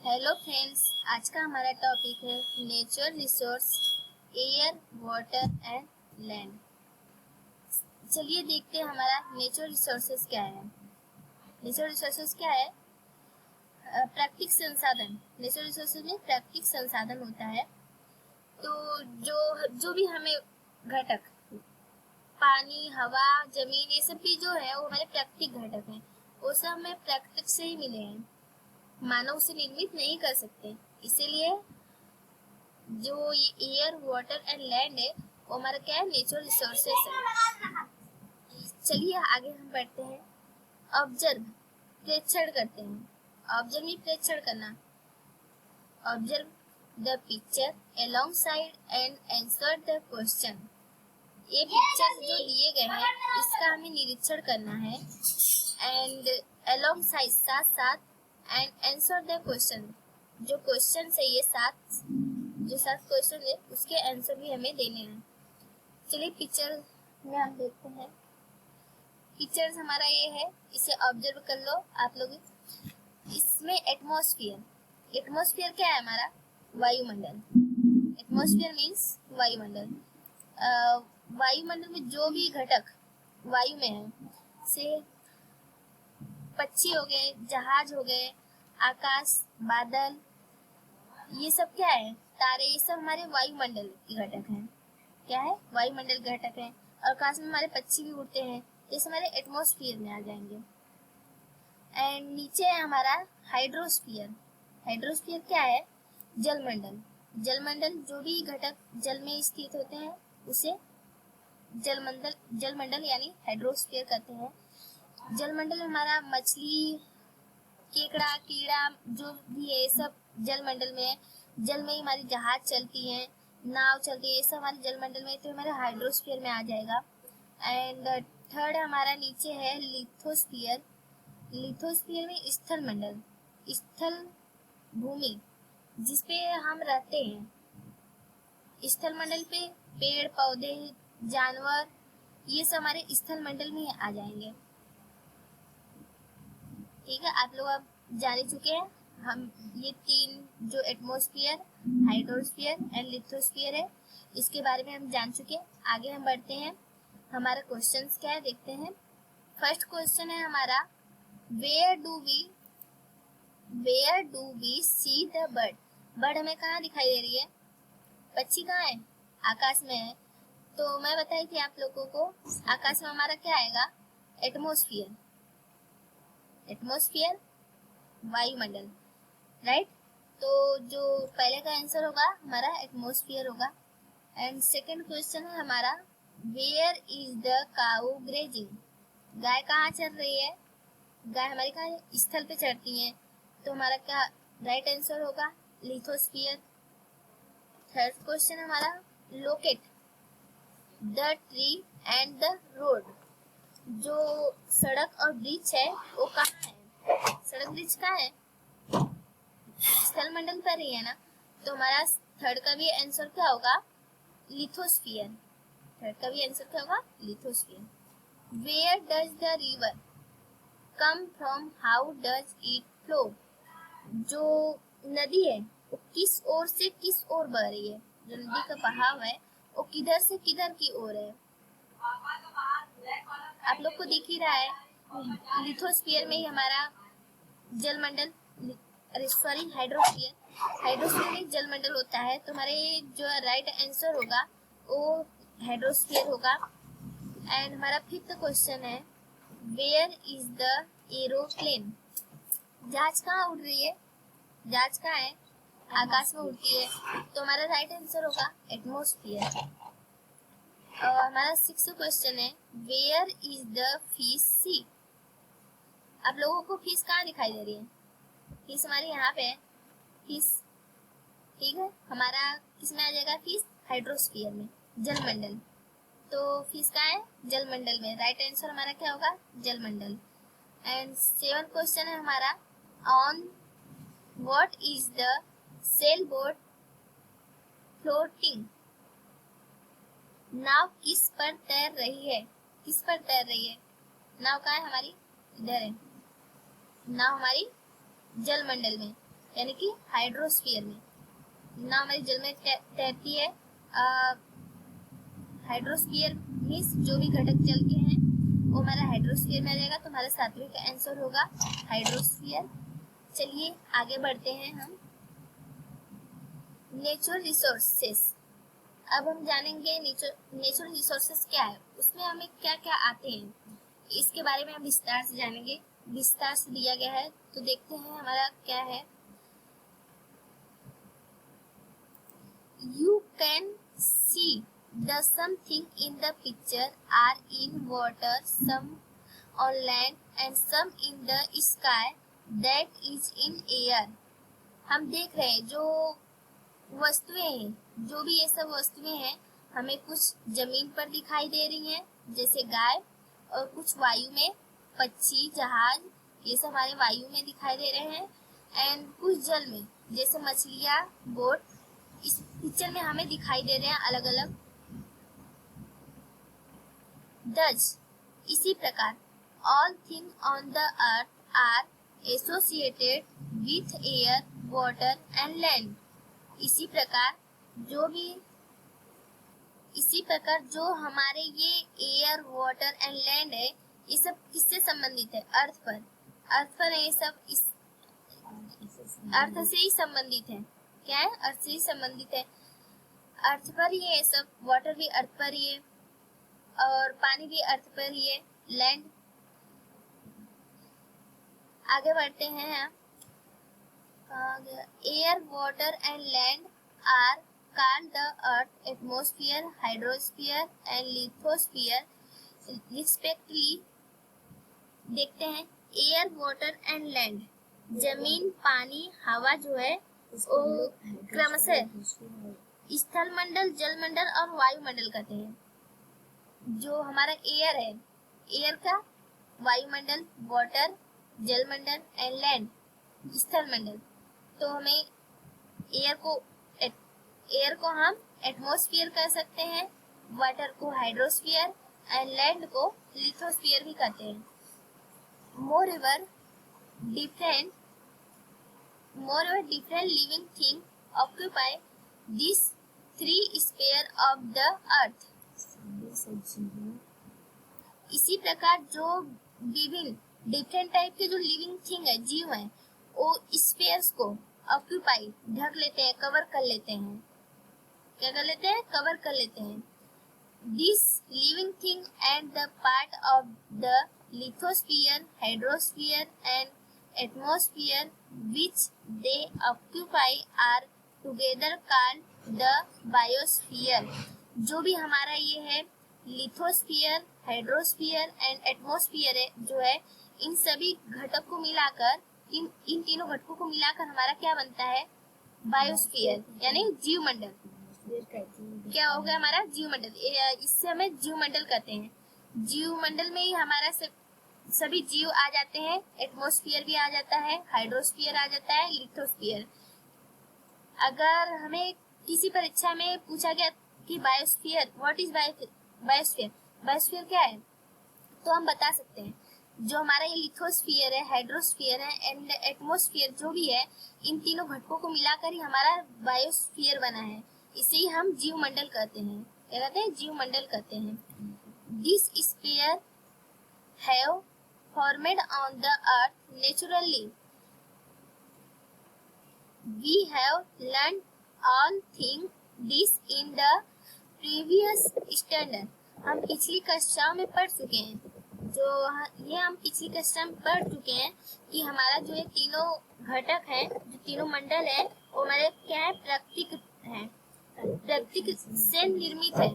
Hello friends, आज का हमारा टॉपिक है nature resource, air, water and land. चलिए देखते हैं हमारा नेचर रिसोर्सेज क्या है। नेचर रिसोर्सेज क्या है? प्राकृतिक संसाधन। नेचर रिसोर्सेज में प्राकृतिक संसाधन होता है। तो जो जो भी हमें घटक, पानी, हवा, जमीन, ये सब भी जो है वो हमारे प्राकृतिक घटक हैं। वो सब हमें प्राकृतिक से ही मिले हैं, मानव से निर्मित नहीं कर सकते। इसीलिए जो ये एयर, वाटर एंड लैंड है वो हमारा क्या है? नेचुरल रिसोर्सेस है। चलिए आगे हम बढ़ते हैं। ऑब्जर्व, प्रेक्षण करते हैं। ऑब्जर्व में प्रेक्षण करना। Observe the picture along side and answer the question. ये पिक्चर जो दिए गए हैं इसका हमें निरीक्षण करना है। एंड अलोंग साइड, साथ साथ, एंड आंसर द क्वेश्चन। जो क्वेश्चन है ये जो 7 क्वेश्चन है उसके आंसर भी हमें देने हैं। चलिए पिक्चर में हम देखते हैं। पिक्चर्स हमारा ये है, इसे ऑब्जर्व कर लो आप लोग। इसमें एटमॉस्फेयर। एटमॉस्फेयर क्या है? हमारा वायुमंडल। एटमॉस्फेयर मीन्स वायुमंडल। वायुमंडल में जो भी घटक वायु में है, से पक्षी हो गए, जहाज हो गए, आकाश, बादल, ये सब क्या है? तारे, ये सब हमारे वायुमंडल के घटक हैं। क्या है? वायुमंडल घटक है। और आकाश में हमारे पक्षी भी उड़ते हैं, जैसे हमारे एटमॉस्फेयर में आ जाएंगे। एंड नीचे है हमारा हाइड्रोस्फीयर। हाइड्रोस्फीयर क्या है? जलमंडल। जलमंडल जो भी घटक जल में स्थित होते हैं उसे जलमंडल यानी हाइड्रोस्फीयर कहते हैं। जलमंडल में हमारा मछली, केकड़ा, कीड़ा जो भी है, ये सब जलमंडल में है। जल में ही हमारी जहाज चलती है, नाव चलती है, ये सब हमारे जलमंडल में, तो हमारे हाइड्रोस्फीयर में आ जाएगा। एंड थर्ड हमारा नीचे है लिथोस्फीयर। लिथोस्फीयर में स्थल मंडल, स्थल भूमि जिसपे हम रहते हैं। स्थल मंडल पे पेड़ पौधे, जानवर, ये सब हमारे स्थल मंडल में आ जाएंगे। ठीक है, आप लोग अब जान चुके हैं। हम ये 3 जो एटमॉस्फेयर, हाइड्रोस्फीयर एंड लिथोस्फीयर है, इसके बारे में हम जान चुके हैं। आगे हम बढ़ते हैं। हमारा क्वेश्चंस क्या है देखते हैं। फर्स्ट क्वेश्चन है हमारा, where do we see the bird. Bird हमें कहाँ दिखाई दे रही है? पक्षी कहाँ है? आकाश में है। तो मैं बताई थी आप लोगों को, आकाश में हमारा क्या आएगा? एटमॉस्फेयर। एटमॉस्फेयर वायुमंडल, राइट। तो जो पहले का आंसर होगा हमारा एटमॉस्फेयर होगा। एंड सेकंड क्वेश्चन है हमारा, where is the cow grazing. गाय कहाँ चल रही है? गाय हमारी कहाँ स्थल पे चढ़ती है, तो हमारा क्या राइट आंसर होगा? लिथोस्फीयर। थर्ड क्वेश्चन हमारा, locate the tree and the road. जो सड़क और ब्रिज है वो कहाँ है? सड़क ब्रिज कहाँ है? स्थल मंडल पर ही है ना। तो हमारा थर्ड का भी आंसर क्या होगा? लिथोस्फीयर। थर्ड का भी आंसर क्या होगा? Lithosphere. Where does the river come from, how does it flow. जो नदी है वो किस ओर से किस ओर बह रही है? जो नदी का बहाव है वो किधर से किधर की ओर है? आप लोग को दिख ही रहा है। लिथोस्फीयर में ही हमारा जलमंडल, सॉरी हाइड्रोस्फीयर, हाइड्रोस्फीयर में जलमंडल होता है। तो हमारे जो राइट आंसर होगा वो हाइड्रोस्फीयर होगा। एंड हमारा फिफ्थ क्वेश्चन है, वेयर इज द एरोप्लेन। जहाज कहाँ उड़ रही है? जहाज कहाँ है? आकाश में उड़ती है। तो हमारा राइट आंसर होगा एटमॉस्फेयर। हमारा सिक्स्थ क्वेश्चन है, वेयर इज द फिश सी। आप लोगों को फिश कहाँ दिखाई दे रही है? फिश हमारी यहाँ पे है, फिश। ठीक है, हमारा किस में आ जाएगा? फिश हाइड्रोस्फीयर में, जलमंडल। तो फिश कहाँ है? जलमंडल में। राइट आंसर हमारा क्या होगा? जलमंडल। एंड सेवन क्वेश्चन है हमारा, on what is the sail boat floating. नाव किस पर तैर रही है? किस पर तैर रही है? नाव कहाँ है हमारी? इधर है। नाव हमारी जलमंडल में। यानी कि हाइड्रोस्फीयर में। नाव हमारी जल में तैरती है। हाइड्रोस्फीयर मीन्स जो भी घटक जल के हैं वो हमारा हाइड्रोस्फीयर में आ जाएगा, तो हमारा सातवें का आंसर होगा हाइड्रोस्फीयर। चलिए आगे बढ़ते हैं हम। Natural resources. अब हम जानेंगे नेचुरल रिसोर्सेस क्या है, उसमें हमें क्या क्या आते हैं, इसके बारे में हम विस्तार से जानेंगे। विस्तार से दिया गया है, तो देखते हैं हमारा क्या है। You can see the something in the picture are in water, some on land and some in the sky, that is in air। हम देख रहे हैं जो वस्तुएं हैं, जो भी ये सब वस्तुएं हैं, हमें कुछ जमीन पर दिखाई दे रही हैं जैसे गाय, और कुछ वायु में पक्षी, जहाज, ये सब हमारे वायु में दिखाई दे रहे हैं, एंड कुछ जल में जैसे मछलियाँ, बोट इस पिक्चर में हमें दिखाई दे रहे हैं अलग अलग। दज इसी प्रकार all thing on the earth are associated with air, water and land. इसी प्रकार जो हमारे ये एयर, वाटर एंड लैंड है, ये सब किससे संबंधित है? अर्थ पर। अर्थ पर ये सब इस अर्थ से ही संबंधित है। क्या है? अर्थ से ही संबंधित है। अर्थ पर ही है सब। वाटर भी अर्थ पर ही है और पानी भी अर्थ पर ही है, लैंड। आगे बढ़ते हैं। Air, water and land are called the earth, atmosphere, hydrosphere and lithosphere respectively। देखते हैं एयर, वाटर एंड लैंड, जमीन, पानी, हवा जो है वो क्रमशः स्थल मंडल, जल मंडल और वायुमंडल कहते हैं। जो हमारा एयर है, एयर का वायुमंडल, वाटर जल मंडल एंड लैंड स्थल मंडल। तो हमें एयर को हम एटमॉस्फेयर कह सकते हैं, वाटर को हाइड्रोस्फीयर एंड लैंड को लिथोस्फीयर भी कहते हैं। मोreover different living things occupy these three spheres of the earth। इसी प्रकार जो विभिन्न डिफरेंट टाइप के जो लिविंग थिंग है, जीव है, वो स्पेयर्स को ऑक्यूपाई ढक लेते हैं, कवर कर लेते हैं। क्या कर लेते हैं? कवर कर लेते हैं। This living thing and the part of the lithosphere, hydrosphere and atmosphere which they occupy are together called the biosphere. जो भी हमारा ये है लिथोस्फीयर, हाइड्रोस्फीयर एंड एटमॉस्फेयर है, जो है इन सभी घटक को मिलाकर, इन तीनों घटकों को मिलाकर हमारा क्या बनता है? बायोस्फीयर यानी जीवमंडल। क्या हो गया हमारा? जीवमंडल। इससे हमें जीवमंडल कहते हैं। जीवमंडल में ही हमारा सभी जीव आ जाते हैं। एटमॉस्फेयर भी आ जाता है, हाइड्रोस्फीयर आ जाता है, लिथोस्फीयर। अगर हमें किसी परीक्षा में पूछा गया कि biosphere, what is biosphere, biosphere क्या है, तो हम बता सकते हैं जो हमारा ये लिथोस्फीयर है, हाइड्रोस्फीयर है एंड एटमॉस्फेयर जो भी है, इन तीनों घटकों को मिलाकर ही हमारा बायोस्फीयर बना है। इसे ही हम जीवमंडल कहते हैं। क्या कहते हैं? जीवमंडल कहते हैं। This sphere have formed on the earth naturally. We have learn all thing this in the previous standard. हम पिछली कक्षाओं में पढ़ चुके हैं, हम पिछली कक्षा में पढ़ चुके हैं कि हमारा जो ये तीनों घटक हैं, जो तीनों मंडल है, वो हमारे क्या है? प्राकृतिक है, प्राकृतिक से निर्मित है,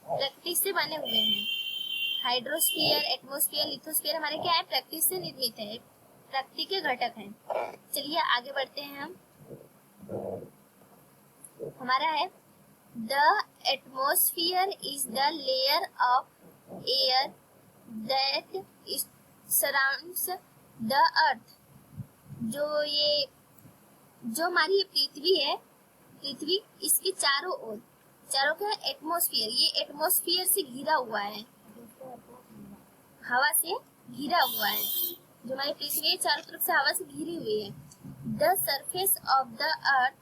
प्रकृति से बने हुए हैं। हाइड्रोस्फीयर, एटमॉस्फेयर, लिथोस्फीयर हमारे क्या है? प्रकृति से निर्मित है, प्रकृति के घटक हैं। चलिए आगे बढ़ते हैं हम। हमारा है the atmosphere is the layer of air that surrounds the earth. जो हमारी पृथ्वी है, पृथ्वी इसके चारों ओर, चारों क्या है? एटमॉस्फेयर। ये एटमॉस्फेयर से घिरा हुआ है, हवा से घिरा हुआ है। जो हमारी पृथ्वी है चारों तरफ से हवा से घिरी हुई है। The surface of the earth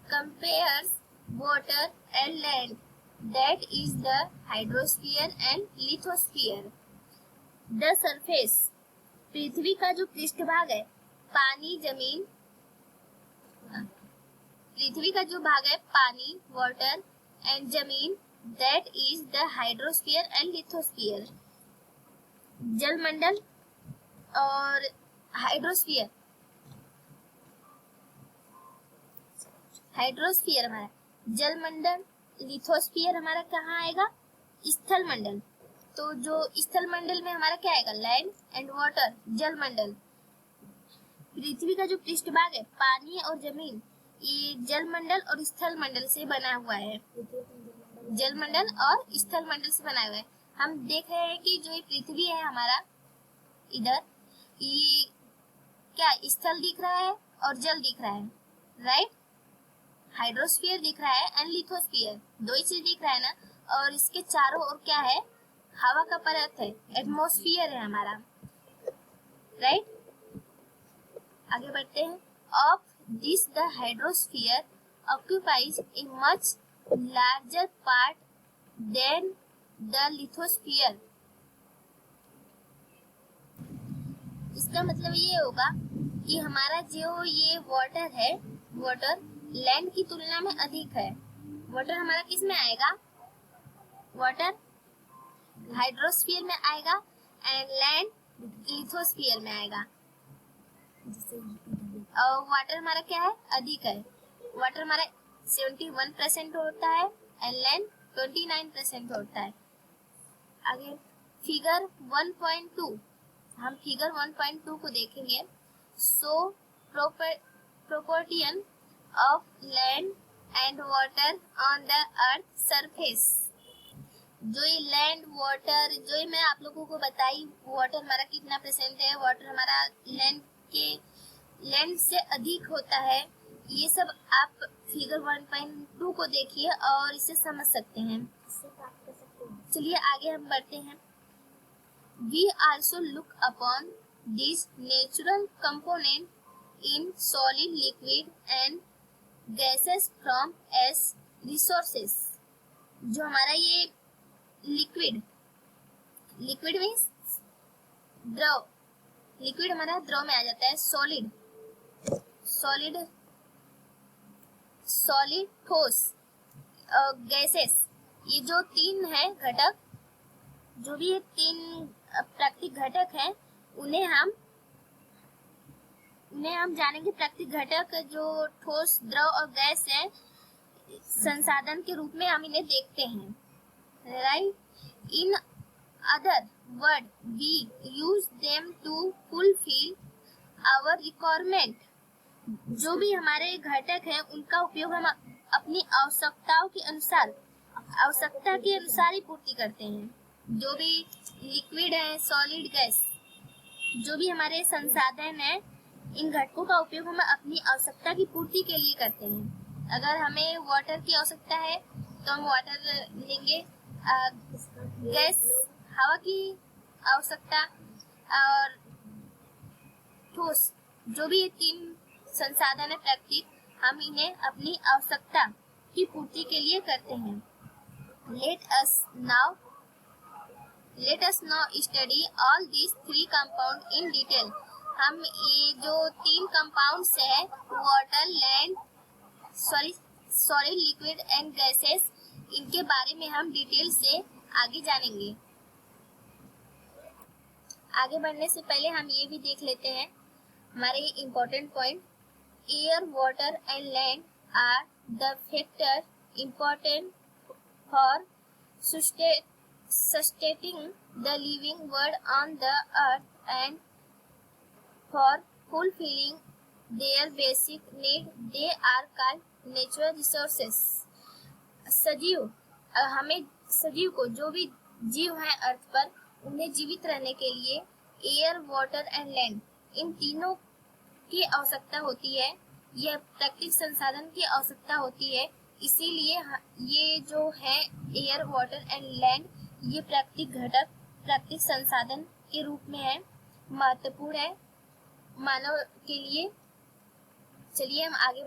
compares water and land. That is the hydrosphere and lithosphere. The surface, पृथ्वी का जो पृष्ठभाग है, पानी, जमीन, पृथ्वी का जो भाग है पानी, वाटर एंड जमीन, that is the hydrosphere and lithosphere. जलमंडल और हाइड्रोस्फीयर, हाइड्रोस्फीयर हमारा जलमंडल, लिथोस्फीयर हमारा कहाँ आएगा, स्थल मंडल. तो जो स्थल मंडल में हमारा क्या आएगा, लैंड एंड वाटर. जलमंडल, पृथ्वी का जो पृष्ठभाग है पानी और जमीन, ये जलमंडल और स्थल मंडल से बना हुआ है. जलमंडल और स्थल मंडल से बना हुआ है. हम देख रहे हैं कि जो ये पृथ्वी है हमारा, इधर ये क्या स्थल दिख रहा है और जल दिख रहा है, राइट. हाइड्रोस्फीयर दिख रहा है एंड लिथोस्फीयर, दो ही चीज दिख रहा है ना. और इसके चारों ओर क्या है, हवा का परत है, एटमॉस्फेयर है हमारा, राइट. आगे बढ़ते हैं. Of this the hydrosphere occupies a much larger part than the lithosphere. इसका मतलब ये होगा कि हमारा जो ये वाटर है, वाटर लैंड की तुलना में अधिक है. वाटर हमारा किस में आएगा, वाटर हाइड्रोस्फीयर में आएगा एंड लैंड लिथोस्फीयर में आएगा. और वाटर हमारा क्या है, अधिक है. वाटर हमारा 71% होता है एंड लैंड 29% होता है. आगे फिगर 1.2, हम फिगर 1.2 को देखेंगे. So proportion of land and water on the earth surface. जो ये लैंड वाटर, जो ये मैं आप लोगों को बताई, वाटर हमारा कितना परसेंट है, वाटर हमारा लैंड से अधिक होता है, ये सब आप फिगर 1.2 को देखिए और इसे समझ सकते हैं. चलिए आगे हम बढ़ते हैं. We also look upon these natural component in solid, liquid and gases from as resources. जो हमारा ये लिक्विड मीन्स द्रव, लिक्विड हमारा द्रव में आ जाता है. सॉलिड, ठोस, गैसेस, ये जो तीन है घटक, जो भी ये तीन प्राकृतिक घटक हैं, उन्हें हम जानेंगे. प्राकृतिक घटक जो ठोस, द्रव और गैस है, संसाधन के रूप में हम इन्हें देखते हैं, right. In other word we use them to fulfil our requirement. जो भी हमारे घटक हैं उनका उपयोग हम अपनी आवश्यकता के अनुसार ही पूर्ति करते हैं. जो भी लिक्विड है, सॉलिड, गैस, जो भी हमारे संसाधन है, इन घटकों का उपयोग हम अपनी आवश्यकता की पूर्ति के लिए करते हैं. अगर हमें वाटर की आवश्यकता है तो हम वाटर लेंगे. गैस, हवा की आवश्यकता, और ठोस, जो भी ये तीन संसाधन है प्राकृतिक, हम इन्हें अपनी आवश्यकता की पूर्ति के लिए करते हैं. Let us now study all these three compounds in detail. हम ये जो तीन कंपाउंड्स है, water, land, solid, liquid and gases, इनके बारे में हम डिटेल से आगे जानेंगे. आगे बढ़ने से पहले हम ये भी देख लेते हैं हमारे important point. Air, water and land are the factor important for sustaining the living world on the earth and for fulfilling their basic need. They are called natural resources. सजीव को, जो भी जीव हैं अर्थ पर, उन्हें जीवित रहने के लिए एयर, वाटर एंड लैंड, इन तीनों की आवश्यकता होती है. यह प्राकृतिक संसाधन की आवश्यकता होती है. इसीलिए ये जो है एयर, वाटर एंड लैंड, ये प्राकृतिक घटक, प्राकृतिक संसाधन के रूप में है, महत्वपूर्ण है मानव के लिए. चलिए हम आगे